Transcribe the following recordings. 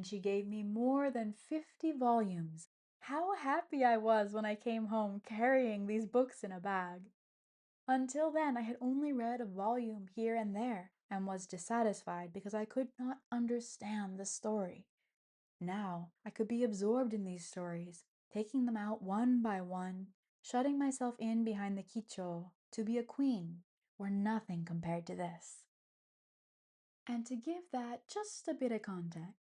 and she gave me more than 50 volumes. How happy I was when I came home carrying these books in a bag. Until then, I had only read a volume here and there and was dissatisfied because I could not understand the story. Now I could be absorbed in these stories, taking them out one by one, shutting myself in behind the kicho. To be a queen were nothing compared to this. And to give that just a bit of context,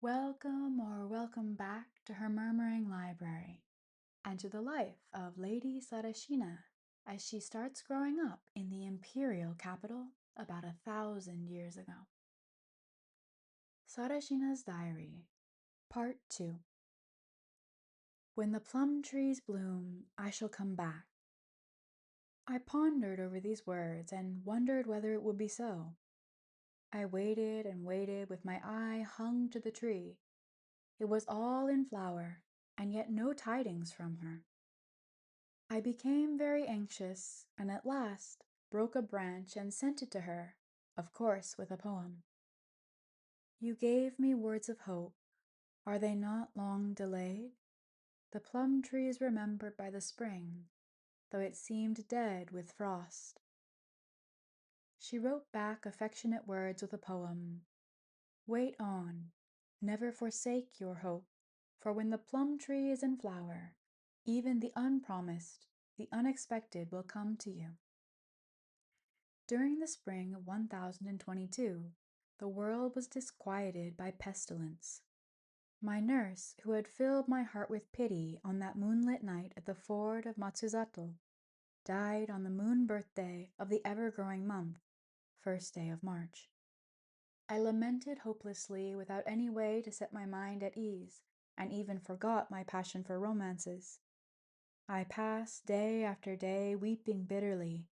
welcome or welcome back to her Murmuring library, and to the life of Lady Sarashina as she starts growing up in the imperial capital about 1,000 years ago. Sarashina's Diary, Part 2. When the plum trees bloom, I shall come back. I pondered over these words and wondered whether it would be so. I waited and waited with my eye hung to the tree. It was all in flower, and yet no tidings from her. I became very anxious, and at last broke a branch and sent it to her, of course with a poem. You gave me words of hope. Are they not long delayed? The plum tree is remembered by the spring, though it seemed dead with frost. She wrote back affectionate words with a poem. Wait on, never forsake your hope, for when the plum tree is in flower, even the unpromised, the unexpected will come to you. During the spring of 1022, the world was disquieted by pestilence. My nurse, who had filled my heart with pity on that moonlit night at the ford of Matsuzato, died on the moon birthday of the ever-growing month, first day of March. I lamented hopelessly without any way to set my mind at ease, and even forgot my passion for romances. I passed day after day weeping bitterly,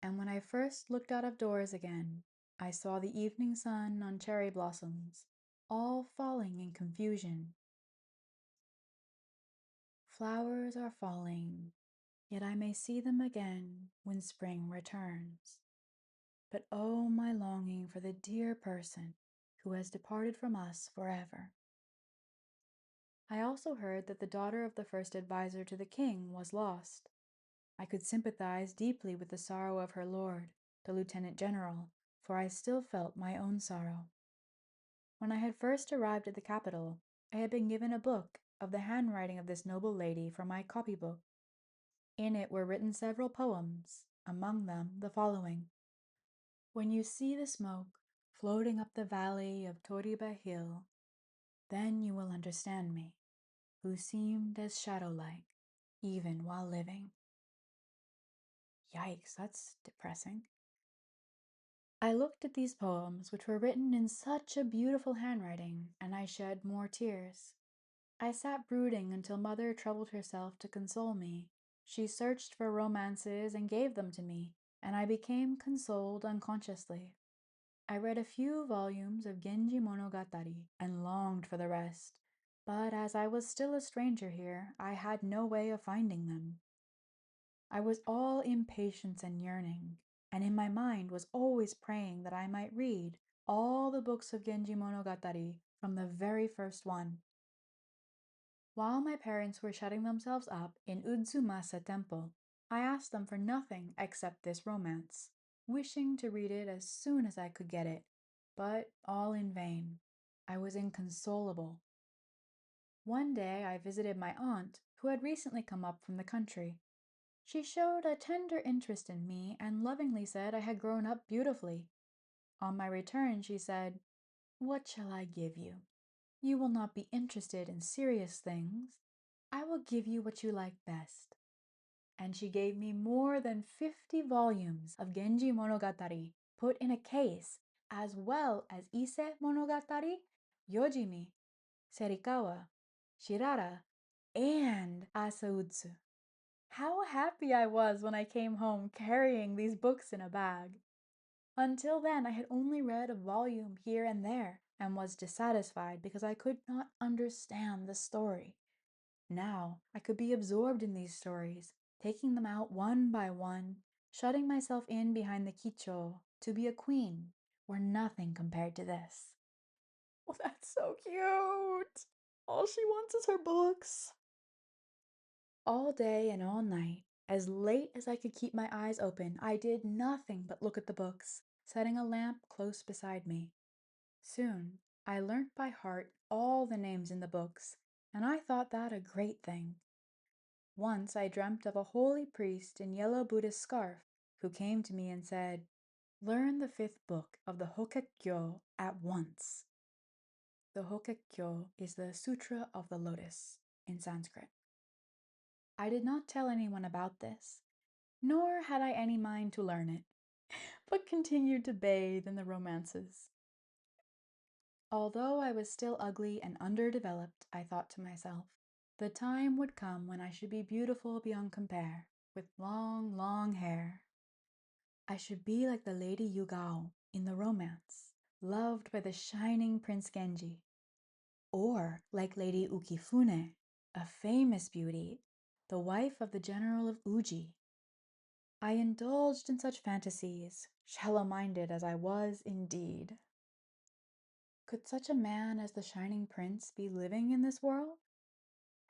and when I first looked out of doors again, I saw the evening sun on cherry blossoms, all falling in confusion. Flowers are falling, yet I may see them again when spring returns. But oh, my longing for the dear person who has departed from us forever. I also heard that the daughter of the first advisor to the king was lost. I could sympathize deeply with the sorrow of her lord, the lieutenant general, for I still felt my own sorrow. When I had first arrived at the capital, I had been given a book of the handwriting of this noble lady for my copybook. In it were written several poems, among them the following. When you see the smoke floating up the valley of Toriba Hill, then you will understand me, who seemed as shadow-like, even while living. Yikes, that's depressing. I looked at these poems, which were written in such a beautiful handwriting, and I shed more tears. I sat brooding until Mother troubled herself to console me. She searched for romances and gave them to me, and I became consoled unconsciously. I read a few volumes of Genji Monogatari and longed for the rest, but as I was still a stranger here, I had no way of finding them. I was all impatience and yearning, and in my mind was always praying that I might read all the books of Genji Monogatari from the very first one. While my parents were shutting themselves up in Udzumasa Temple, I asked them for nothing except this romance, wishing to read it as soon as I could get it, but all in vain. I was inconsolable. One day I visited my aunt, who had recently come up from the country. She showed a tender interest in me and lovingly said I had grown up beautifully. On my return, she said, "What shall I give you? You will not be interested in serious things. I will give you what you like best." And she gave me more than 50 volumes of Genji Monogatari put in a case, as well as Ise Monogatari, Yojimi, Serikawa, Shirara, and Asautsu. How happy I was when I came home carrying these books in a bag. Until then, I had only read a volume here and there, and was dissatisfied because I could not understand the story. Now I could be absorbed in these stories, taking them out one by one, shutting myself in behind the kicho. To be a queen were nothing compared to this. Oh, that's so cute. All she wants is her books. All day and all night, as late as I could keep my eyes open, I did nothing but look at the books, setting a lamp close beside me. Soon, I learnt by heart all the names in the books, and I thought that a great thing. Once I dreamt of a holy priest in yellow Buddhist scarf who came to me and said, "Learn the 5th book of the Hokkekyo at once." The Hokkekyo is the Sutra of the Lotus in Sanskrit. I did not tell anyone about this, nor had I any mind to learn it, but continued to bathe in the romances. Although I was still ugly and underdeveloped, I thought to myself, the time would come when I should be beautiful beyond compare, with long, long hair. I should be like the Lady Yugao in the romance, loved by the shining Prince Genji, or like Lady Ukifune, a famous beauty, the wife of the general of Uji. I indulged in such fantasies, shallow-minded as I was indeed. Could such a man as the Shining Prince be living in this world?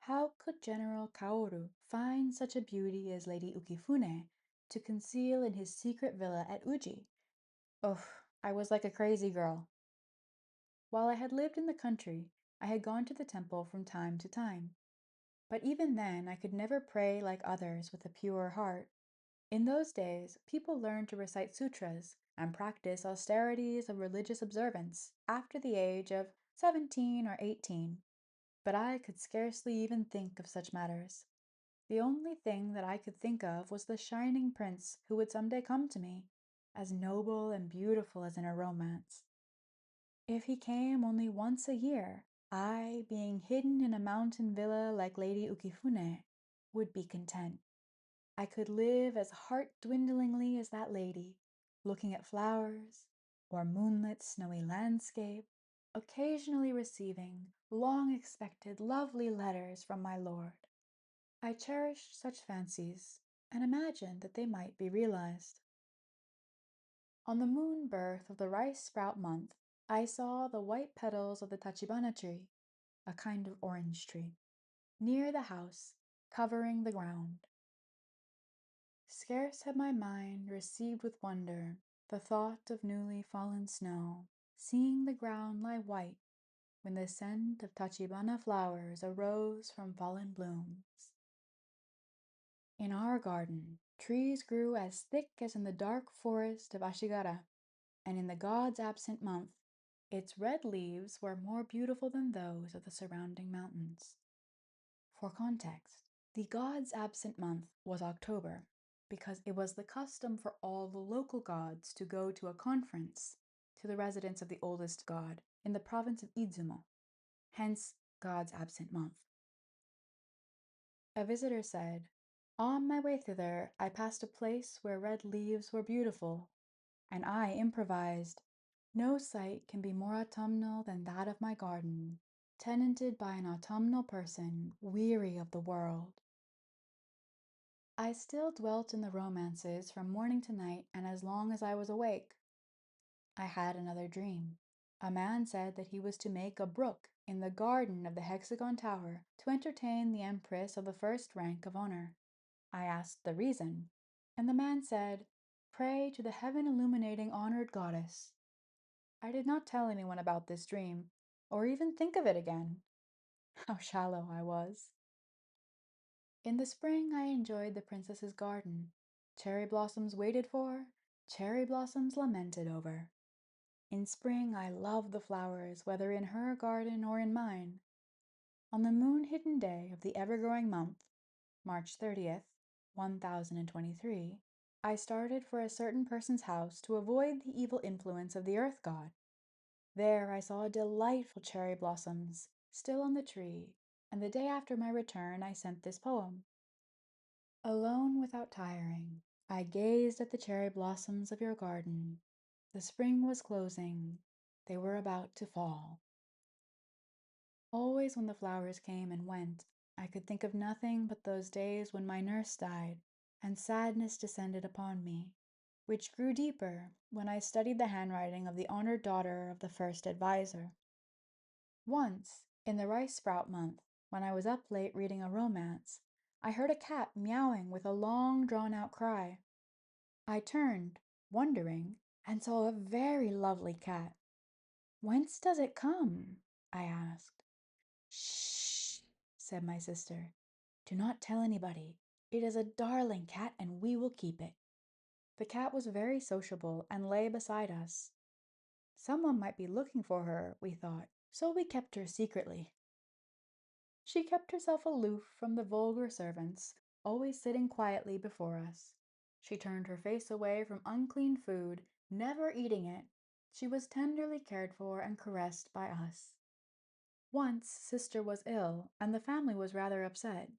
How could General Kaoru find such a beauty as Lady Ukifune to conceal in his secret villa at Uji? Oh, I was like a crazy girl. While I had lived in the country, I had gone to the temple from time to time. But even then I could never pray like others with a pure heart. In those days, people learned to recite sutras and practice austerities of religious observance after the age of 17 or 18, but I could scarcely even think of such matters. The only thing that I could think of was the shining prince who would someday come to me, as noble and beautiful as in a romance. If he came only once a year, I, being hidden in a mountain villa like Lady Ukifune, would be content. I could live as heart-dwindlingly as that lady, looking at flowers, or moonlit snowy landscape, occasionally receiving long-expected lovely letters from my lord. I cherished such fancies, and imagined that they might be realized. On the moon birth of the rice sprout month, I saw the white petals of the tachibana tree, a kind of orange tree, near the house, covering the ground. Scarce had my mind received with wonder the thought of newly fallen snow, seeing the ground lie white, when the scent of tachibana flowers arose from fallen blooms. In our garden, trees grew as thick as in the dark forest of Ashigara, and in the god's absent month, its red leaves were more beautiful than those of the surrounding mountains. For context, the god's absent month was October, because it was the custom for all the local gods to go to a conference to the residence of the oldest god in the province of Izumo, hence god's absent month. A visitor said, "On my way thither, I passed a place where red leaves were beautiful, and I improvised, 'No sight can be more autumnal than that of my garden, tenanted by an autumnal person, weary of the world.'" I still dwelt in the romances from morning to night and as long as I was awake. I had another dream. A man said that he was to make a brook in the garden of the Hexagon Tower to entertain the Empress of the first rank of honor. I asked the reason, and the man said, "Pray to the heaven-illuminating honored goddess." I did not tell anyone about this dream, or even think of it again. How shallow I was. In the spring I enjoyed the princess's garden. Cherry blossoms waited for, cherry blossoms lamented over. In spring I loved the flowers, whether in her garden or in mine. On the moon-hidden day of the ever-growing month, March 30th, 1023, I started for a certain person's house to avoid the evil influence of the earth god. There I saw delightful cherry blossoms, still on the tree, and the day after my return I sent this poem. Alone without tiring, I gazed at the cherry blossoms of your garden. The spring was closing, they were about to fall. Always when the flowers came and went, I could think of nothing but those days when my nurse died, and sadness descended upon me, which grew deeper when I studied the handwriting of the honored daughter of the first adviser. Once, in the rice sprout month, when I was up late reading a romance, I heard a cat meowing with a long drawn-out cry. I turned, wondering, and saw a very lovely cat. "Whence does it come?" I asked. "Shh," said my sister. "Do not tell anybody. It is a darling cat, and we will keep it." The cat was very sociable and lay beside us. Someone might be looking for her, we thought, so we kept her secretly. She kept herself aloof from the vulgar servants, always sitting quietly before us. She turned her face away from unclean food, never eating it. She was tenderly cared for and caressed by us. Once sister was ill, and the family was rather upset.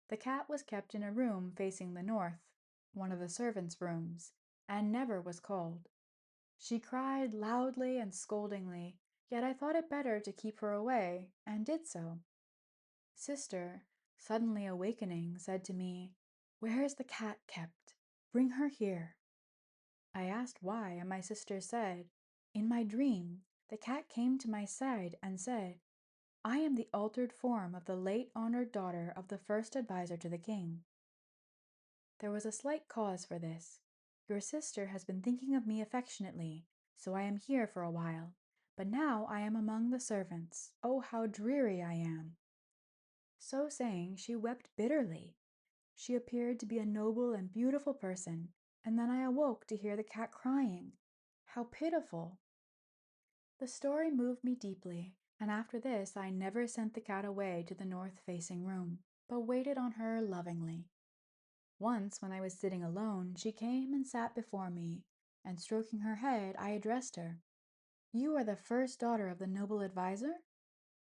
The cat was kept in a room facing the north, one of the servants' rooms, and never was called. She cried loudly and scoldingly, yet I thought it better to keep her away, and did so. Sister, suddenly awakening, said to me, "Where is the cat kept? Bring her here." I asked why, and my sister said, "In my dream, the cat came to my side and said, 'I am the altered form of the late honored daughter of the first adviser to the king.'" There was a slight cause for this. "Your sister has been thinking of me affectionately, so I am here for a while. But now I am among the servants. Oh, how dreary I am!" So saying, she wept bitterly. She appeared to be a noble and beautiful person, and then I awoke to hear the cat crying. How pitiful! The story moved me deeply, and after this I never sent the cat away to the north-facing room, but waited on her lovingly. Once, when I was sitting alone, she came and sat before me, and stroking her head, I addressed her. "You are the first daughter of the noble adviser?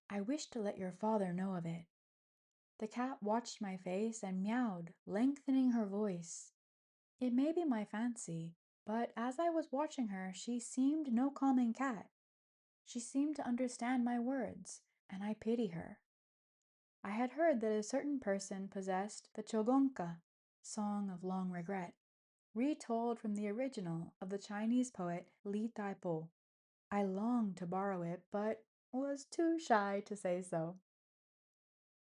I wish to let your father know of it." The cat watched my face and meowed, lengthening her voice. It may be my fancy, but as I was watching her, she seemed no common cat. She seemed to understand my words, and I pity her. I had heard that a certain person possessed the Chogonka, Song of Long Regret, retold from the original of the Chinese poet Li Taipo. I longed to borrow it, but was too shy to say so.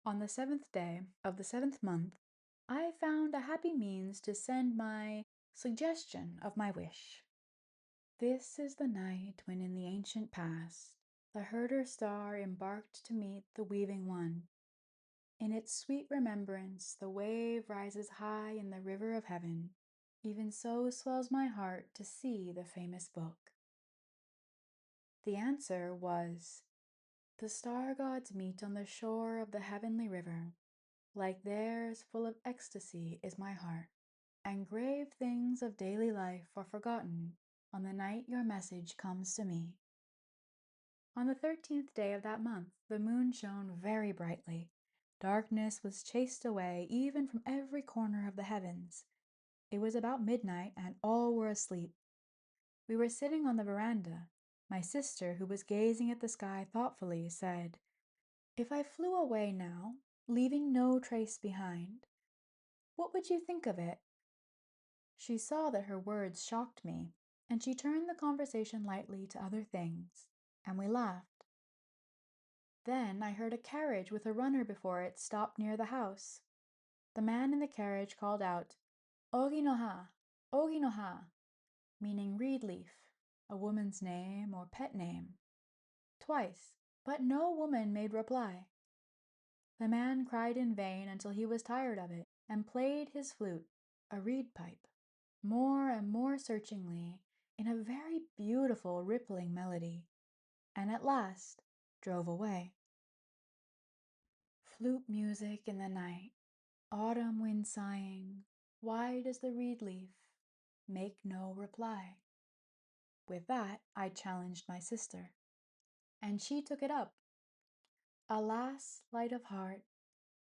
On the 7th day of the 7th month, I found a happy means to send my suggestion of my wish. "This is the night when in the ancient past the herder star embarked to meet the weaving one. In its sweet remembrance the wave rises high in the river of heaven. Even so swells my heart to see the famous book." The answer was, "The star gods meet on the shore of the heavenly river. Like theirs, full of ecstasy is my heart, and grave things of daily life are forgotten on the night your message comes to me." On the 13th day of that month, the moon shone very brightly. Darkness was chased away even from every corner of the heavens. It was about midnight, and all were asleep. We were sitting on the veranda. My sister, who was gazing at the sky thoughtfully, said, "If I flew away now, leaving no trace behind, what would you think of it?" She saw that her words shocked me, and she turned the conversation lightly to other things, and we laughed. Then I heard a carriage with a runner before it stop near the house. The man in the carriage called out, "Ogi no ha, Ogi no ha," meaning reed leaf, a woman's name or pet name, twice, but no woman made reply. The man cried in vain until he was tired of it, and played his flute, a reed pipe, more and more searchingly, in a very beautiful rippling melody, and at last drove away. Flute music in the night, autumn wind sighing, wide as the reed leaf, make no reply. With that I challenged my sister, and she took it up. Alas, light of heart,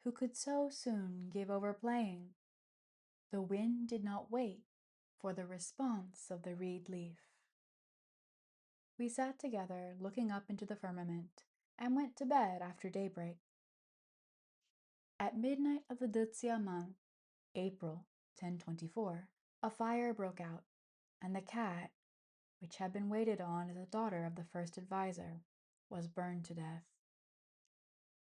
who could so soon give over playing? The wind did not wait for the response of the reed leaf. We sat together, looking up into the firmament, and went to bed after daybreak. At midnight of the Dutsia month, April 1024, a fire broke out, and the cat, which had been waited on as a daughter of the first adviser, was burned to death.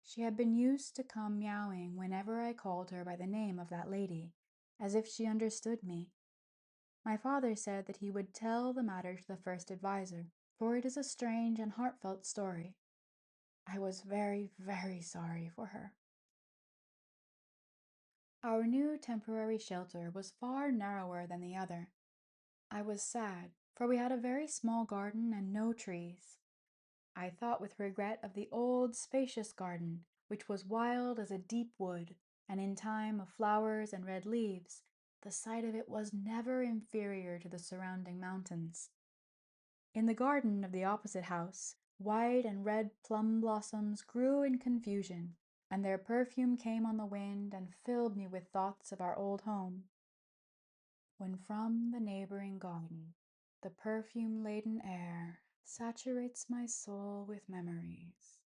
She had been used to come meowing whenever I called her by the name of that lady, as if she understood me. My father said that he would tell the matter to the first adviser, for it is a strange and heartfelt story. I was very, very sorry for her. Our new temporary shelter was far narrower than the other. I was sad, for we had a very small garden and no trees. I thought with regret of the old, spacious garden, which was wild as a deep wood, and in time of flowers and red leaves, the sight of it was never inferior to the surrounding mountains. In the garden of the opposite house, white and red plum blossoms grew in confusion, and their perfume came on the wind and filled me with thoughts of our old home. When from the neighboring garden the perfume-laden air saturates my soul with memories,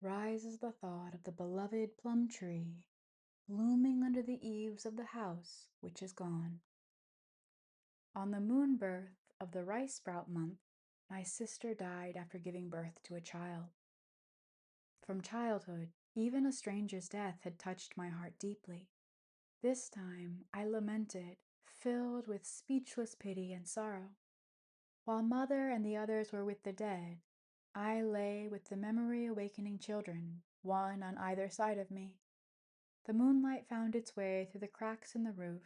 rises the thought of the beloved plum tree blooming under the eaves of the house which is gone. On the moon birth of the rice sprout month, my sister died after giving birth to a child. From childhood, even a stranger's death had touched my heart deeply. This time I lamented, filled with speechless pity and sorrow. While mother and the others were with the dead, I lay with the memory-awakening children, one on either side of me. The moonlight found its way through the cracks in the roof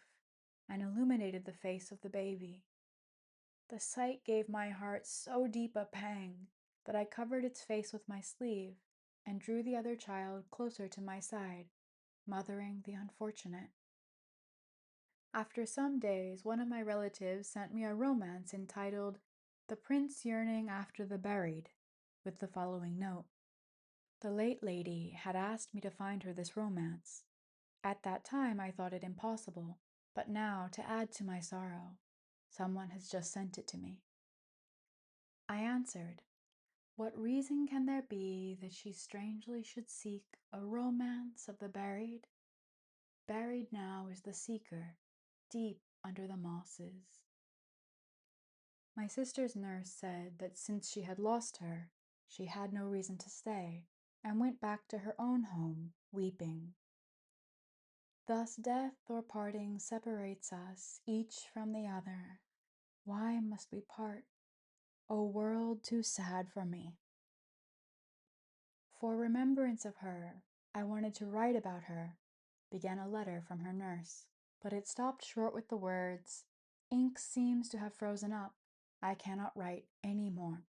and illuminated the face of the baby. The sight gave my heart so deep a pang that I covered its face with my sleeve and drew the other child closer to my side, mothering the unfortunate. After some days, one of my relatives sent me a romance entitled The Prince Yearning After the Buried, with the following note. The late lady had asked me to find her this romance. At that time I thought it impossible, but now, to add to my sorrow, someone has just sent it to me. I answered, what reason can there be that she strangely should seek a romance of the buried? Buried now is the seeker, deep under the mosses. My sister's nurse said that since she had lost her, she had no reason to stay, and went back to her own home, weeping. Thus death or parting separates us, each from the other. Why must we part? O world too sad for me. For remembrance of her, I wanted to write about her, began a letter from her nurse, but it stopped short with the words, ink seems to have frozen up. I cannot write any more.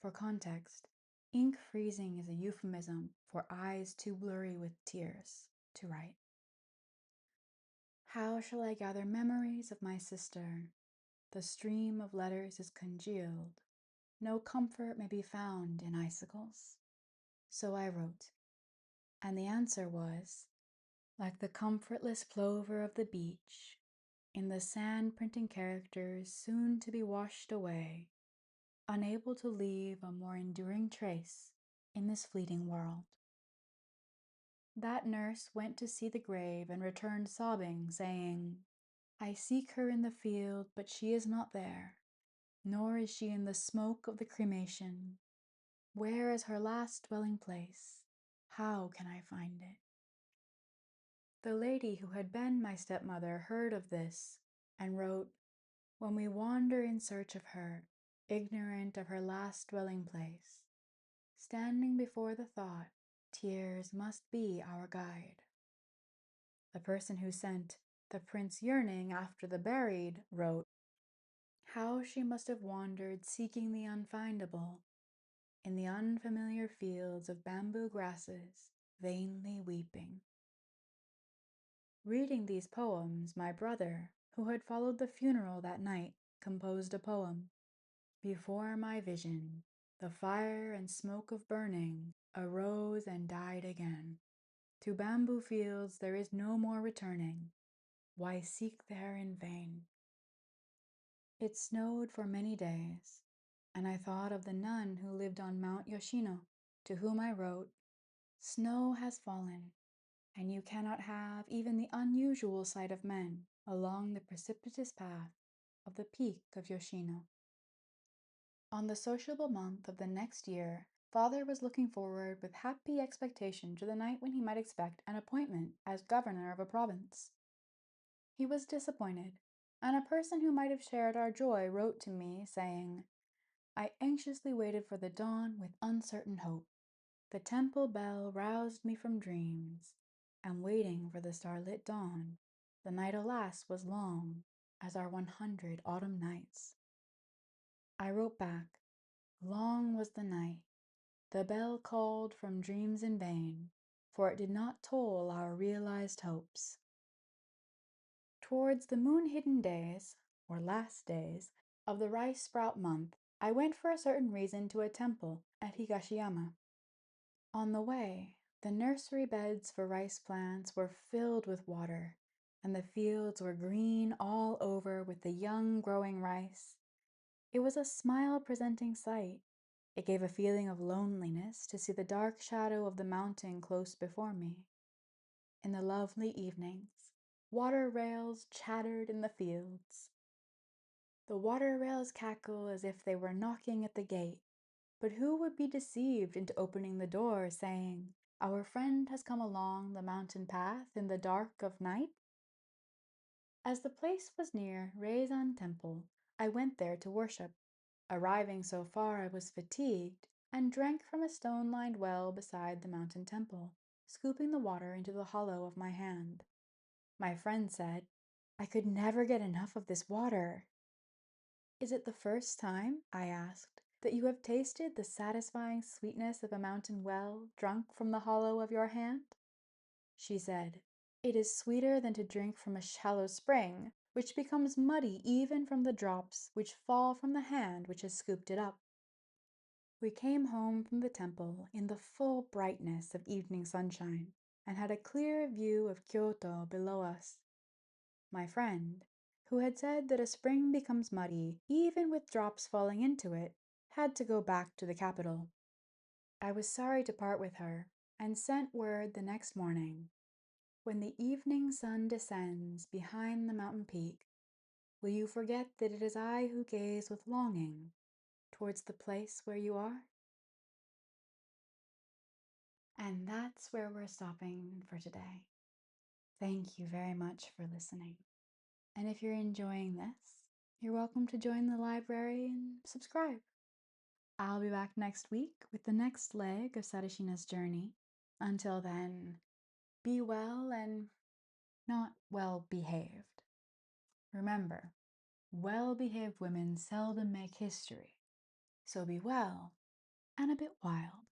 For context, ink freezing is a euphemism for eyes too blurry with tears to write. How shall I gather memories of my sister? The stream of letters is congealed. No comfort may be found in icicles. So I wrote, and the answer was, like the comfortless plover of the beach, in the sand-printing characters soon to be washed away, unable to leave a more enduring trace in this fleeting world. That nurse went to see the grave and returned sobbing, saying, I seek her in the field, but she is not there, nor is she in the smoke of the cremation. Where is her last dwelling place? How can I find it? The lady who had been my stepmother heard of this and wrote, when we wander in search of her, ignorant of her last dwelling place, standing before the thought, tears must be our guide. The person who sent The Prince Yearning After the Buried wrote, how she must have wandered seeking the unfindable, in the unfamiliar fields of bamboo grasses, vainly weeping. Reading these poems, my brother, who had followed the funeral that night, composed a poem. Before my vision, the fire and smoke of burning arose and died again. To bamboo fields there is no more returning. Why seek there in vain? It snowed for many days, and I thought of the nun who lived on Mount Yoshino, to whom I wrote, snow has fallen, and you cannot have even the unusual sight of men along the precipitous path of the peak of Yoshino. On the sociable month of the next year, father was looking forward with happy expectation to the night when he might expect an appointment as governor of a province. He was disappointed, and a person who might have shared our joy wrote to me, saying, I anxiously waited for the dawn with uncertain hope. The temple bell roused me from dreams, and waiting for the starlit dawn, the night alas was long as our 100 autumn nights. I wrote back, long was the night, the bell called from dreams in vain, for it did not toll our realized hopes. Towards the moon-hidden days, or last days, of the rice sprout month, I went for a certain reason to a temple at Higashiyama. On the way, the nursery beds for rice plants were filled with water, and the fields were green all over with the young growing rice. It was a smile-presenting sight. It gave a feeling of loneliness to see the dark shadow of the mountain close before me. In the lovely evenings, water rails chattered in the fields. The water rails cackle as if they were knocking at the gate, but who would be deceived into opening the door, saying, Our friend has come along the mountain path in the dark of night? As the place was near Reizan Temple, I went there to worship. Arriving so far, I was fatigued, and drank from a stone-lined well beside the mountain temple, scooping the water into the hollow of my hand. My friend said, I could never get enough of this water. Is it the first time, I asked, that you have tasted the satisfying sweetness of a mountain well drunk from the hollow of your hand? She said, It is sweeter than to drink from a shallow spring, which becomes muddy even from the drops which fall from the hand which has scooped it up. We came home from the temple in the full brightness of evening sunshine, and had a clear view of Kyoto below us. My friend, who had said that a spring becomes muddy even with drops falling into it, had to go back to the capital. I was sorry to part with her, and sent word the next morning, when the evening sun descends behind the mountain peak, will you forget that it is I who gaze with longing towards the place where you are? And that's where we're stopping for today. Thank you very much for listening. And if you're enjoying this, you're welcome to join the library and subscribe. I'll be back next week with the next leg of Sarashina's journey. Until then, be well and not well behaved. Remember, well-behaved women seldom make history, so be well and a bit wild.